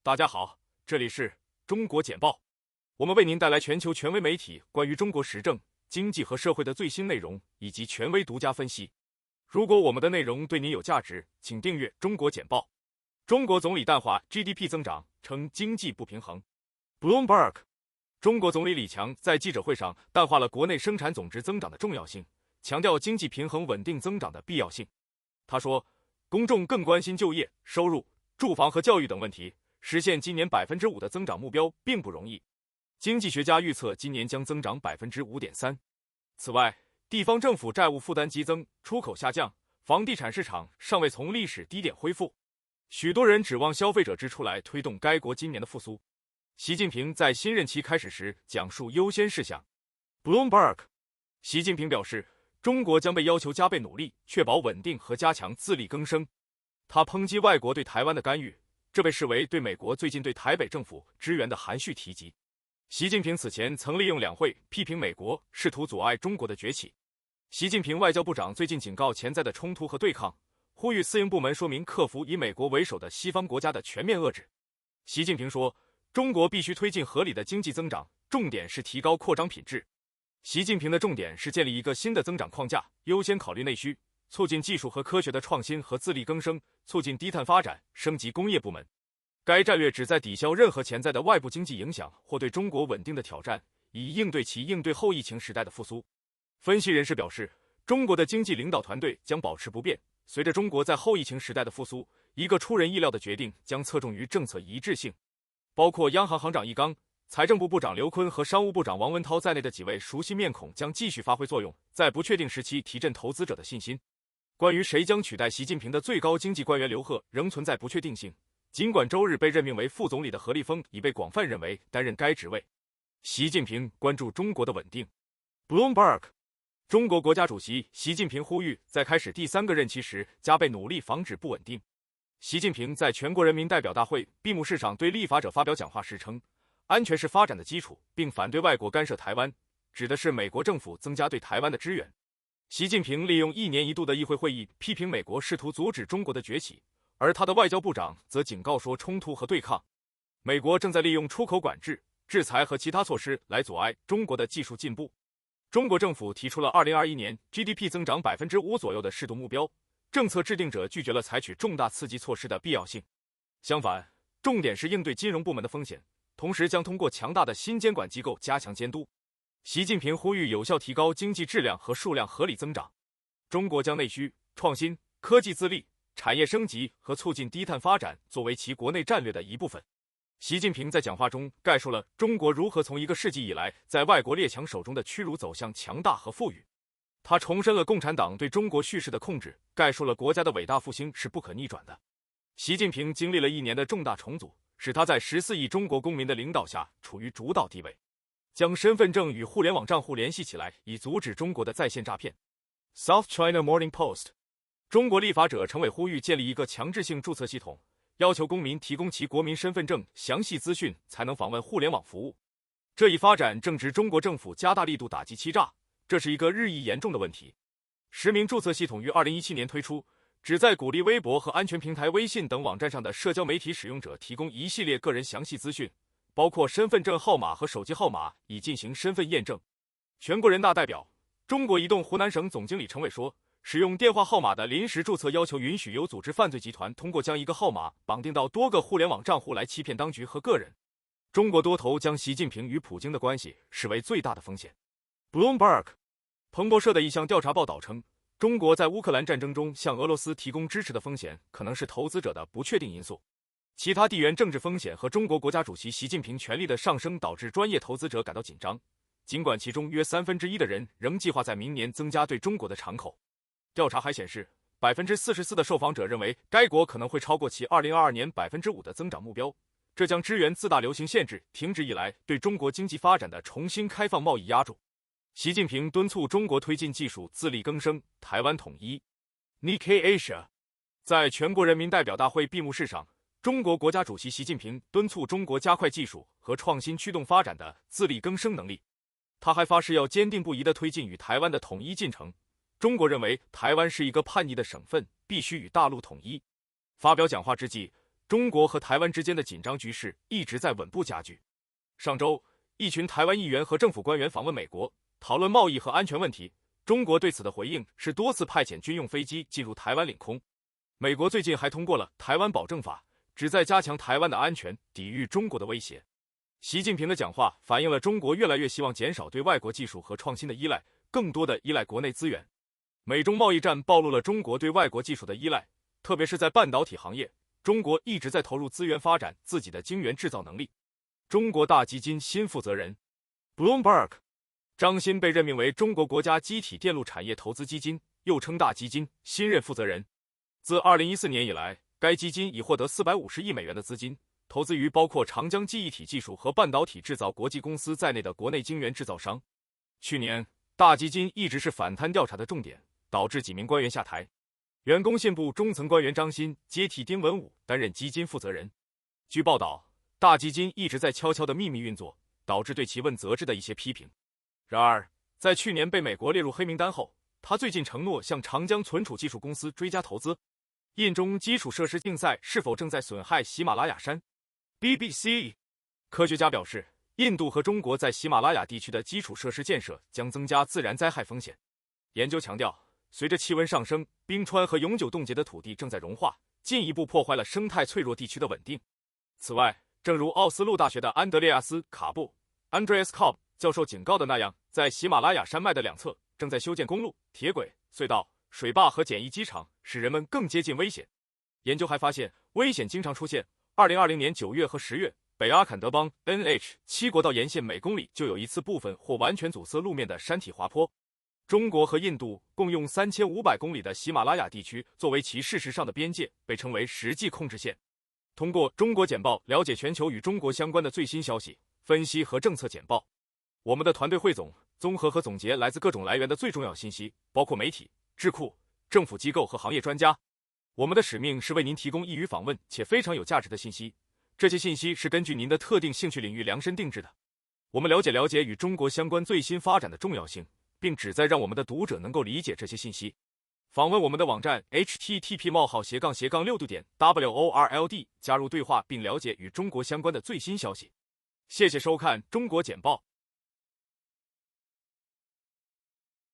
大家好，这里是中国简报，我们为您带来全球权威媒体关于中国时政、经济和社会的最新内容以及权威独家分析。如果我们的内容对您有价值，请订阅中国简报。中国总理淡化 GDP 增长，称经济不平衡。Bloomberg， 中国总理李强在记者会上淡化了国内生产总值增长的重要性，强调经济平衡稳定增长的必要性。他说，公众更关心就业、收入、住房和教育等问题，实现今年 5% 的增长目标并不容易。经济学家预测今年将增长 5.3%。此外，地方政府债务负担激增，出口下降，房地产市场尚未从历史低点恢复。许多人指望消费者支出来推动该国今年的复苏。习近平在新任期开始时讲述优先事项。Bloomberg， 习近平表示，中国将被要求加倍努力，确保稳定和加强自力更生。他抨击外国对台湾的干预，这被视为对美国最近对台北政府支援的含蓄提及。习近平此前曾利用两会批评美国试图阻碍中国的崛起。习近平外交部长最近警告潜在的冲突和对抗，呼吁私营部门说明克服以美国为首的西方国家的全面遏制。习近平说，中国必须推进合理的经济增长，重点是提高扩张品质。习近平的重点是建立一个新的增长框架，优先考虑内需，促进技术和科学的创新和自力更生，促进低碳发展，升级工业部门。该战略旨在抵消任何潜在的外部经济影响或对中国稳定的挑战，以应对后疫情时代的复苏。分析人士表示，中国的经济领导团队将保持不变。随着中国在后疫情时代的复苏，一个出人意料的决定将侧重于政策一致性。包括央行行长易纲、财政部部长刘昆和商务部长王文涛在内的几位熟悉面孔将继续发挥作用，在不确定时期提振投资者的信心。关于谁将取代习近平的最高经济官员刘鹤仍存在不确定性，尽管周日被任命为副总理的何立峰已被广泛认为担任该职位。习近平关注中国的稳定。Bloomberg， 中国国家主席习近平呼吁在开始第3个任期时加倍努力防止不稳定。习近平在全国人民代表大会闭幕式上对立法者发表讲话时称，安全是发展的基础，并反对外国干涉台湾，指的是美国政府增加对台湾的支援。习近平利用1年1度的议会会议批评美国试图阻止中国的崛起，而他的外交部长则警告说，冲突和对抗，美国正在利用出口管制、制裁和其他措施来阻碍中国的技术进步。中国政府提出了2021年 GDP 增长 5% 左右的适度目标，政策制定者拒绝了采取重大刺激措施的必要性。相反，重点是应对金融部门的风险，同时将通过强大的新监管机构加强监督。习近平呼吁有效提高经济质量和数量合理增长。中国将内需、创新、科技自立、产业升级和促进低碳发展作为其国内战略的一部分。习近平在讲话中概述了中国如何从1个世纪以来在外国列强手中的屈辱走向强大和富裕。他重申了共产党对中国叙事的控制，概述了国家的伟大复兴是不可逆转的。习近平经历了1年的重大重组，使他在14亿中国公民的领导下处于主导地位，将身份证与互联网账户联系起来，以阻止中国的在线诈骗。South China Morning Post， 中国立法者常委呼吁建立一个强制性注册系统，要求公民提供其国民身份证详细资讯才能访问互联网服务。这一发展正值中国政府加大力度打击欺诈，这是一个日益严重的问题。实名注册系统于2017年推出，旨在鼓励微博和安全平台微信等网站上的社交媒体使用者提供一系列个人详细资讯，包括身份证号码和手机号码，以进行身份验证。全国人大代表、中国移动湖南省总经理程伟说，使用电话号码的临时注册要求允许有组织犯罪集团通过将一个号码绑定到多个互联网账户来欺骗当局和个人。中国多头将习近平与普京的关系视为最大的风险。Bloomberg， 彭博社的一项调查报道称，中国在乌克兰战争中向俄罗斯提供支持的风险可能是投资者的不确定因素。其他地缘政治风险和中国国家主席习近平权力的上升导致专业投资者感到紧张，尽管其中约1/3的人仍计划在明年增加对中国的敞口。调查还显示， 44% 的受访者认为该国可能会超过其2022年 5% 的增长目标，这将支援自大流行限制停止以来对中国经济发展的重新开放贸易压注。习近平敦促中国推进技术自力更生、台湾统一。Nikkei Asia， 在全国人民代表大会闭幕式上，中国国家主席习近平敦促中国加快技术和创新驱动发展的自力更生能力。他还发誓要坚定不移地推进与台湾的统一进程。中国认为台湾是一个叛逆的省份，必须与大陆统一。发表讲话之际，中国和台湾之间的紧张局势一直在稳步加剧。上周，一群台湾议员和政府官员访问美国，讨论贸易和安全问题。中国对此的回应是多次派遣军用飞机进入台湾领空。美国最近还通过了《台湾保证法》，旨在加强台湾的安全，抵御中国的威胁。习近平的讲话反映了中国越来越希望减少对外国技术和创新的依赖，更多的依赖国内资源。美中贸易战暴露了中国对外国技术的依赖，特别是在半导体行业，中国一直在投入资源发展自己的晶圆制造能力。中国大基金新负责人 Bloomberg 张欣被任命为中国国家机体电路产业投资基金，又称大基金新任负责人。自2014年以来，该基金已获得450亿美元的资金，投资于包括长江记忆体技术和半导体制造国际公司在内的国内晶圆制造商。去年，大基金一直是反贪调查的重点，导致几名官员下台。原工信部中层官员张欣接替丁文武担任基金负责人。据报道，大基金一直在悄悄的秘密运作，导致对其问责制的一些批评。然而，在去年被美国列入黑名单后，他最近承诺向长江存储技术公司追加投资。印中基础设施竞赛是否正在损害喜马拉雅山？ BBC 科学家表示，印度和中国在喜马拉雅地区的基础设施建设将增加自然灾害风险。研究强调，随着气温上升，冰川和永久冻结的土地正在融化，进一步破坏了生态脆弱地区的稳定。此外，正如奥斯陆大学的安德烈亚斯·卡布 Andreas Kopp 教授警告的那样，在喜马拉雅山脉的两侧正在修建公路、铁轨、隧道、水坝和简易机场，使人们更接近危险。研究还发现，危险经常出现。2020年9月和10月，北阿坎德邦 NH7 国道沿线每公里就有一次部分或完全阻塞路面的山体滑坡。中国和印度共用3500公里的喜马拉雅地区作为其事实上的边界，被称为实际控制线。通过中国简报了解全球与中国相关的最新消息、分析和政策简报。我们的团队汇总、综合和总结来自各种来源的最重要信息，包括媒体、智库、政府机构和行业专家。我们的使命是为您提供易于访问且非常有价值的信息，这些信息是根据您的特定兴趣领域量身定制的。我们了解与中国相关最新发展的重要性，并旨在让我们的读者能够理解这些信息。访问我们的网站 http://world， 加入对话并了解与中国相关的最新消息。谢谢收看中国简报。